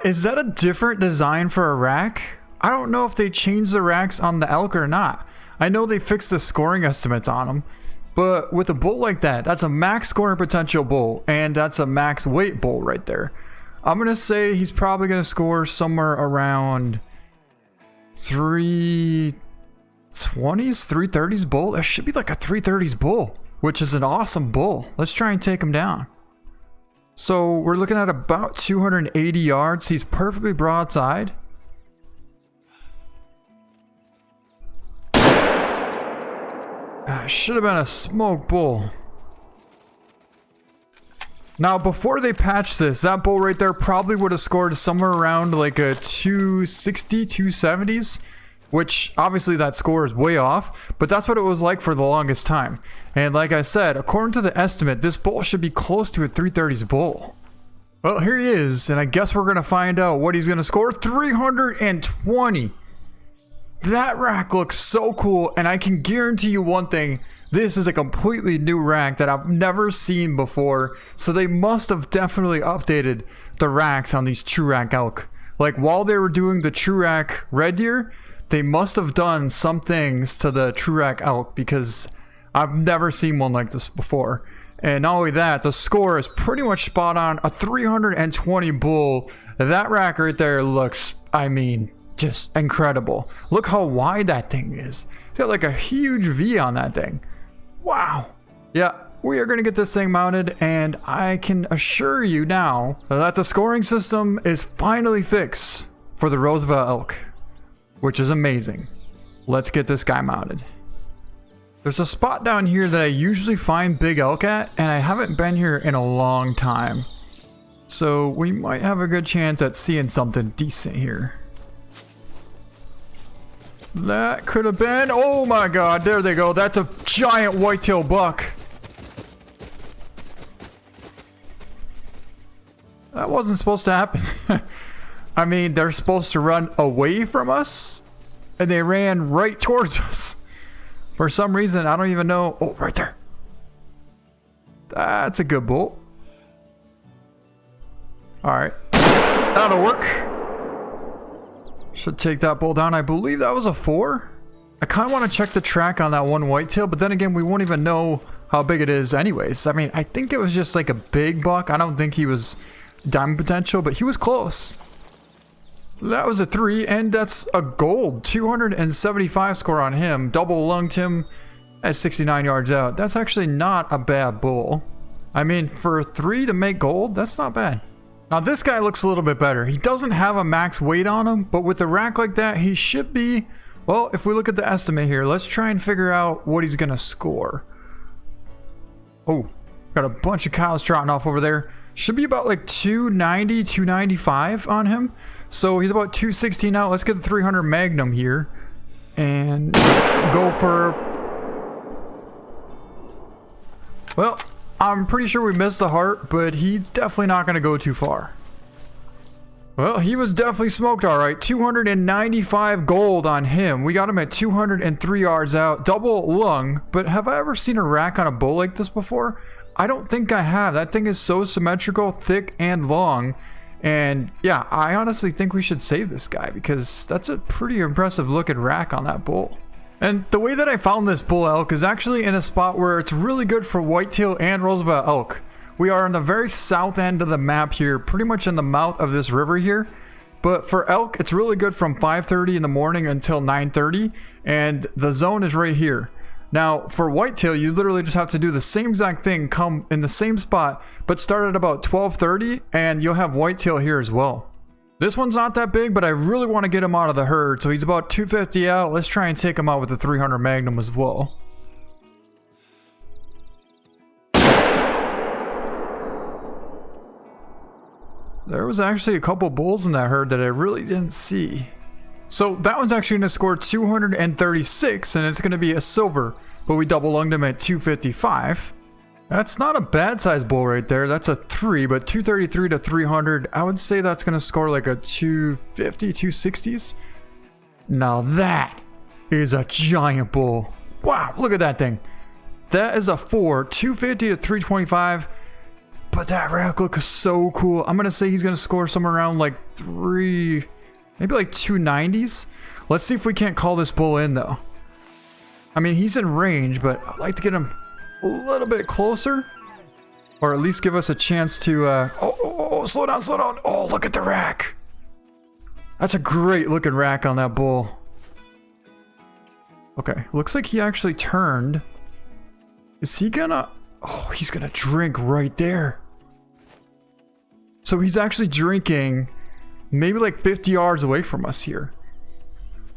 Is that a different design for a rack? I don't know if they changed the racks on the elk or not. I know they fixed the scoring estimates on them, but with a bull like that, that's a max scoring potential bull, and that's a max weight bull right there. I'm gonna say he's probably gonna score somewhere around 320s, 330s bull. That should be like a 330s bull, which is an awesome bull. Let's try and take him down. So we're looking at about 280 yards. He's perfectly broadside. Should have been a smoke bull. Now, before they patched this, that bull right there probably would have scored somewhere around like a 260, 270s, which obviously that score is way off, but that's what it was like for the longest time. And like I said, according to the estimate, this bull should be close to a 330s bull. Well, here he is, and I guess we're going to find out what he's going to score. 320. That rack looks so cool, and I can guarantee you one thing. This is a completely new rack that I've never seen before, so they must have definitely updated the racks on these true rack elk. Like, while they were doing the true rack red deer, they must have done some things to the true rack elk, because I've never seen one like this before. And not only that, the score is pretty much spot on. A 320 bull. That rack right there looks, I mean, just incredible. Look how wide that thing is. It's got like a huge V on that thing. Wow. Yeah, we are going to get this thing mounted, and I can assure you now that the scoring system is finally fixed for the Roosevelt Elk, which is amazing. Let's get this guy mounted. There's a spot down here that I usually find big elk at, and I haven't been here in a long time. So we might have a good chance at seeing something decent here. That could have been, oh my god, there they go. That's a giant whitetail buck. That wasn't supposed to happen. I mean, they're supposed to run away from us, and they ran right towards us. For some reason, I don't even know. Oh, right there. That's a good bull. Alright. That'll work. Should take that bull down. I believe that was a 4. I kind of want to check the track on that one whitetail, but then again, we won't even know how big it is anyways. I mean, I think it was just like a big buck. I don't think he was diamond potential, but he was close. That was a 3, and that's a gold. 275 score on him. Double lunged him at 69 yards out. That's actually not a bad bull. I mean, for 3 to make gold, that's not bad. Now this guy looks a little bit better. He doesn't have a max weight on him, but with a rack like that, he should be, well, if we look at the estimate here, let's try and figure out what he's gonna score. Oh, got a bunch of cows trotting off over there. Should be about like 290, 295 on him. So he's about 216 now. Let's get the 300 Magnum here and go for, well, I'm pretty sure we missed the heart, but he's definitely not going to go too far. Well, he was definitely smoked all right. 295 gold on him. We got him at 203 yards out. Double lung. But have I ever seen a rack on a bull like this before? I don't think I have. That thing is so symmetrical, thick, and long. And yeah, I honestly think we should save this guy because that's a pretty impressive looking rack on that bull. And the way that I found this bull elk is actually in a spot where it's really good for whitetail and Roosevelt elk. We are on the very south end of the map here, pretty much in the mouth of this river here. But for elk, it's really good from 5:30 in the morning until 9:30, and the zone is right here. Now, for whitetail, you literally just have to do the same exact thing, come in the same spot, but start at about 12:30, and you'll have whitetail here as well. This one's not that big, but I really want to get him out of the herd, so he's about 250 out. Let's try and take him out with the 300 Magnum as well. There was actually a couple bulls in that herd that I really didn't see. So that one's actually going to score 236, and it's going to be a silver, but we double lunged him at 255. That's not a bad size bull right there. That's a 3, but 233 to 300. I would say that's going to score like a 250, 260s. Now that is a giant bull. Wow, look at that thing. That is a 4, 250 to 325. But that rack looks so cool. I'm gonna say he's gonna score somewhere around like maybe like 290s. Let's see if we can't call this bull in though. I mean, he's in range, but I'd like to get him a little bit closer. Or at least give us a chance to, slow down, slow down. Oh, look at the rack. That's a great looking rack on that bull. Okay, looks like he actually turned. Is he gonna... Oh, he's gonna drink right there. So he's actually drinking maybe like 50 yards away from us here.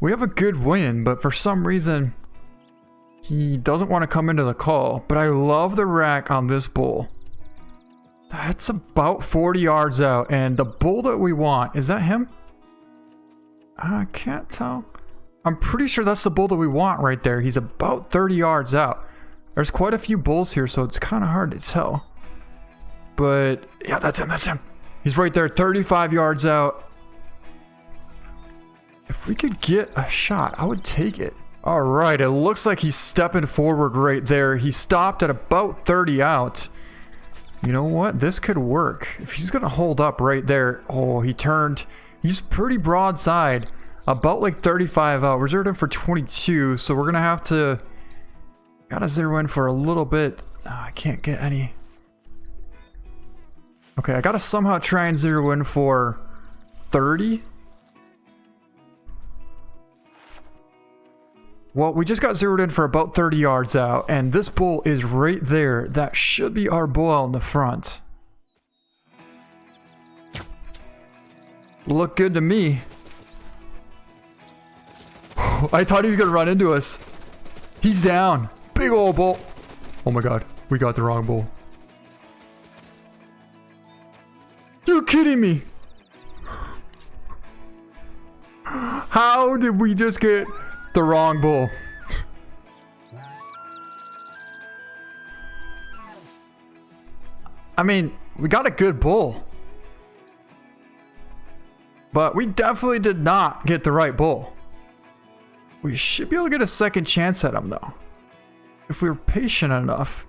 We have a good win, but for some reason he doesn't want to come into the call. But I love the rack on this bull. That's about 40 yards out, and the bull that we want, is that him? I can't tell. I'm pretty sure that's the bull that we want right there. He's about 30 yards out. There's quite a few bulls here, so it's kind of hard to tell. But yeah, that's him, that's him. He's right there, 35 yards out. If we could get a shot, I would take it. All right, it looks like he's stepping forward right there. He stopped at about 30 out. You know what? This could work. If he's going to hold up right there. Oh, he turned. He's pretty broadside. About like 35 out. Reserved him for 22. So we're going to have to... Gotta zero in for a little bit. Oh, I can't get any. Okay, I gotta somehow try and zero in for 30. Well, we just got zeroed in for about 30 yards out, and this bull is right there. That should be our bull out in the front. Look good to me. I thought he was gonna run into us. He's down. Big old bull. Oh my god, we got the wrong bull. You're kidding me. How did we just get the wrong bull? I mean, we got a good bull. But we definitely did not get the right bull. We should be able to get a second chance at him though. If we were patient enough,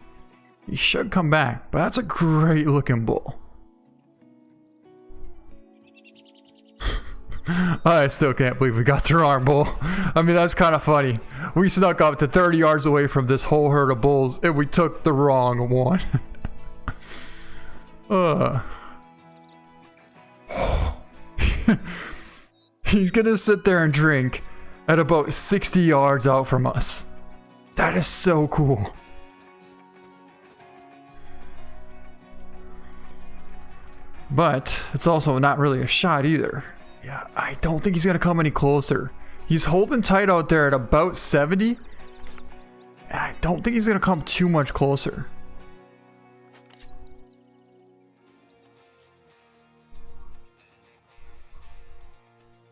he should come back. But that's a great looking bull. I still can't believe we got the wrong bull. I mean, that's kind of funny. We snuck up to 30 yards away from this whole herd of bulls and we took the wrong one. He's gonna sit there and drink at about 60 yards out from us. That is so cool. But it's also not really a shot either. Yeah, I don't think he's gonna come any closer. He's holding tight out there at about 70. And I don't think he's gonna come too much closer.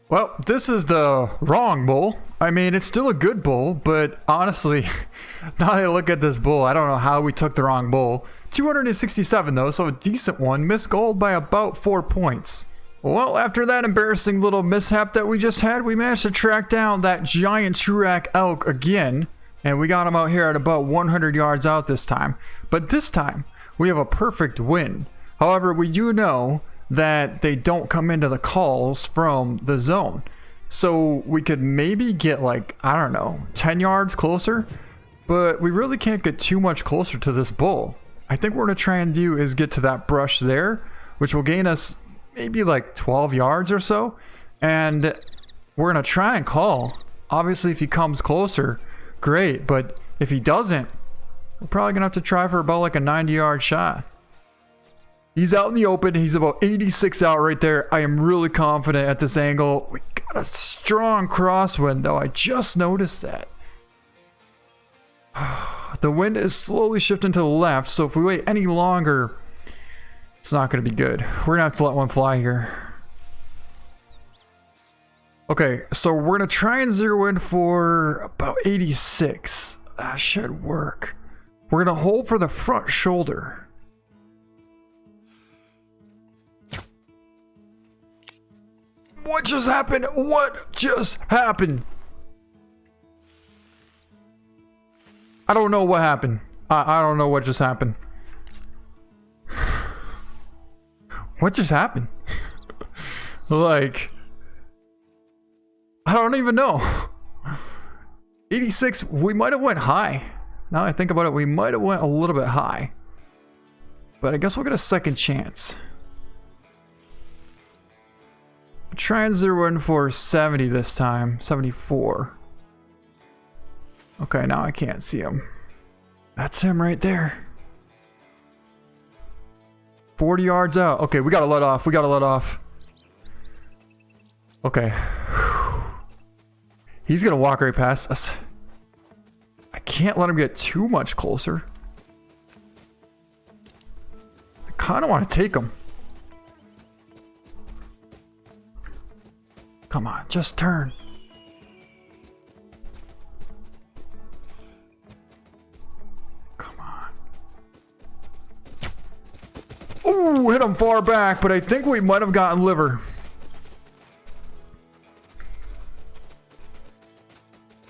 Well, this is the wrong bull. I mean, it's still a good bull, but honestly, now that I look at this bull, I don't know how we took the wrong bull. 267 though, so a decent one. Missed gold by about 4 points. Well, after that embarrassing little mishap that we just had, we managed to track down that giant Roosevelt Elk again. And we got him out here at about 100 yards out this time. But this time, we have a perfect win. However, we do know that they don't come into the calls from the zone. So we could maybe get like, I don't know, 10 yards closer. But we really can't get too much closer to this bull. I think what we're going to try and do is get to that brush there, which will gain us maybe like 12 yards or so. And we're going to try and call. Obviously, if he comes closer, great. But if he doesn't, we're probably going to have to try for about like a 90-yard shot. He's out in the open. He's about 86 out right there. I am really confident at this angle. We got a strong crosswind though. I just noticed that. The wind is slowly shifting to the left, so if we wait any longer, it's not going to be good. We're going to have to let one fly here. Okay, so we're going to try and zero in for about 86. That should work. We're going to hold for the front shoulder. What just happened? What just happened? I don't know what happened. I don't know what just happened. What just happened? Like, I don't even know. 86, we might have went high. Now I think about it, we might have went a little bit high. But I guess we'll get a second chance. Try and zero in for 70 this time. 74. Okay, now I can't see him. That's him right there. 40 yards out. Okay, we gotta let off. We gotta let off. Okay. He's gonna walk right past us. I can't let him get too much closer. I kind of want to take him. Come on, just turn. Come on. Ooh, hit him far back, but I think we might have gotten liver.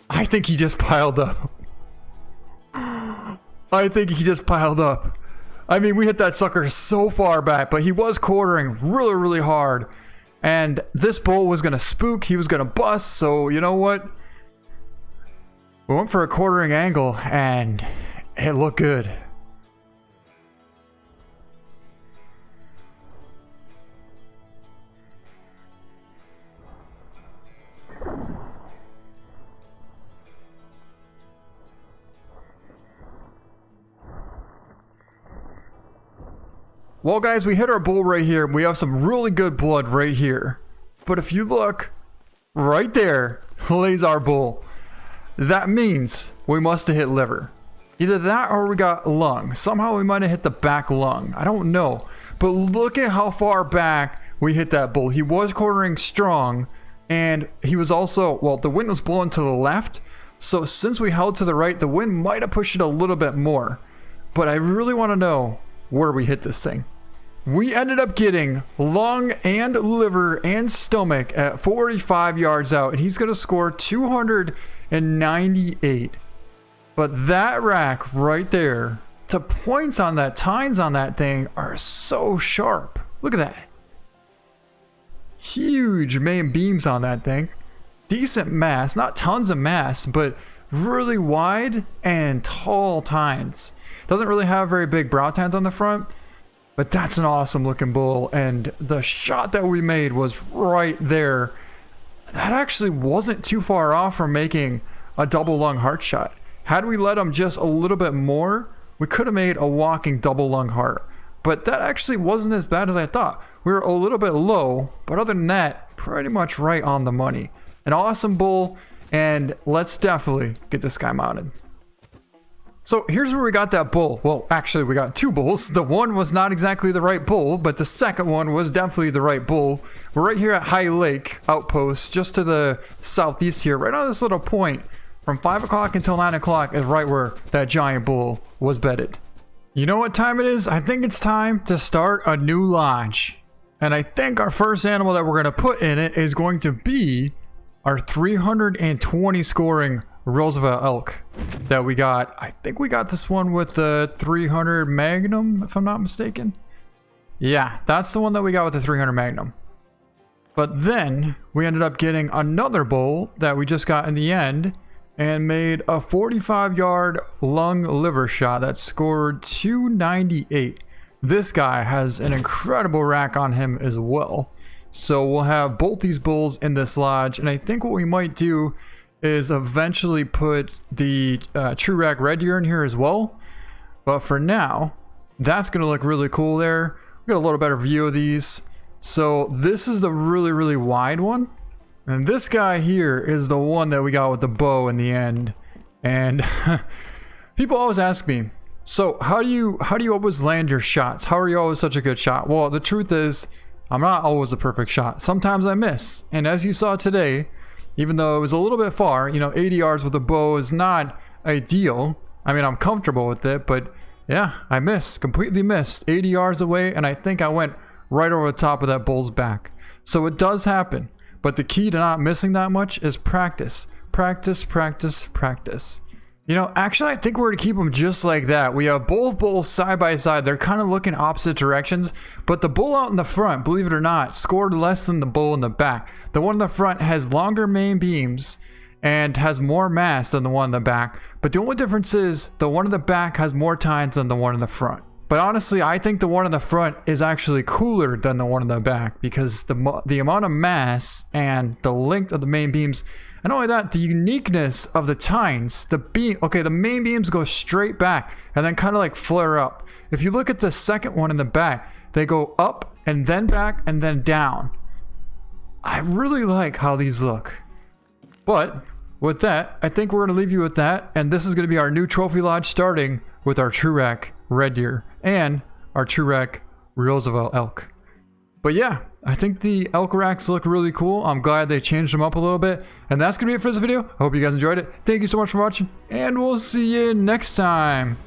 I think he just piled up. I think he just piled up. I mean, we hit that sucker so far back, but he was quartering really, really hard. And this bull was going to spook. He was going to bust. So, you know what? We went for a quartering angle, and it looked good. Well, guys, we hit our bull right here. We have some really good blood right here. But if you look, right there lays our bull. That means we must have hit liver. Either that or we got lung. Somehow we might have hit the back lung. I don't know. But look at how far back we hit that bull. He was quartering strong. And he was also, well, the wind was blowing to the left. So since we held to the right, the wind might have pushed it a little bit more. But I really want to know where we hit this thing. We ended up getting lung and liver and stomach at 45 yards out, and he's going to score 298. But that rack right there, the points on that, tines on that thing are so sharp. Look at that. Huge main beams on that thing. Decent mass, not tons of mass, but really wide and tall tines. Doesn't really have very big brow tines on the front. But that's an awesome looking bull, and the shot that we made was right there. That actually wasn't too far off from making a double lung heart shot. Had we let him just a little bit more, we could have made a walking double lung heart. But that actually wasn't as bad as I thought. We were a little bit low, but other than that, pretty much right on the money. An awesome bull, and let's definitely get this guy mounted. So here's where we got that bull. Well, actually we got two bulls. The one was not exactly the right bull, but the second one was definitely the right bull. We're right here at High Lake Outpost, just to the southeast here, right on this little point. From 5 o'clock until 9 o'clock is right where that giant bull was bedded. You know what time it is? I think it's time to start a new lodge. And I think our first animal that we're going to put in it is going to be our 320 scoring Roosevelt Elk that we got. I think we got this one with the 300 Magnum, if I'm not mistaken. Yeah, that's the one that we got with the 300 Magnum. But then we ended up getting another bull that we just got in the end and made a 45-yard lung liver shot that scored 298. This guy has an incredible rack on him as well. So we'll have both these bulls in this lodge, and I think what we might do is eventually put the True Rack Red Deer in here as well. But for now, that's going to look really cool there. We got a little better view of these. So this is the really, really wide one. And this guy here is the one that we got with the bow in the end. And people always ask me, so how do you always land your shots? How are you always such a good shot? Well, the truth is, I'm not always a perfect shot. Sometimes I miss. And as you saw today, even though it was a little bit far, 80 yards with a bow is not ideal. I mean, I'm comfortable with it, but yeah, I missed, completely missed 80 yards away, and I think I went right over the top of that bull's back. So it does happen, but the key to not missing that much is practice. Practice, practice, practice. You know, actually, I think we're going to keep them just like that. We have both bulls side by side. They're kind of looking opposite directions, but the bull out in the front, believe it or not, scored less than the bull in the back. The one in the front has longer main beams and has more mass than the one in the back, but the only difference is the one in the back has more tines than the one in the front. But honestly, I think the one in the front is actually cooler than the one in the back because the amount of mass and the length of the main beams. And not only that, the uniqueness of the tines, the main beams go straight back and then kind of like flare up. If you look at the second one in the back, they go up and then back and then down. I really like how these look. But with that, I think we're going to leave you with that. And this is going to be our new trophy lodge, starting with our True Rack Red Deer and our True Rack Roosevelt Elk. But yeah, I think the elk racks look really cool. I'm glad they changed them up a little bit. And that's going to be it for this video. I hope you guys enjoyed it. Thank you so much for watching, and we'll see you next time.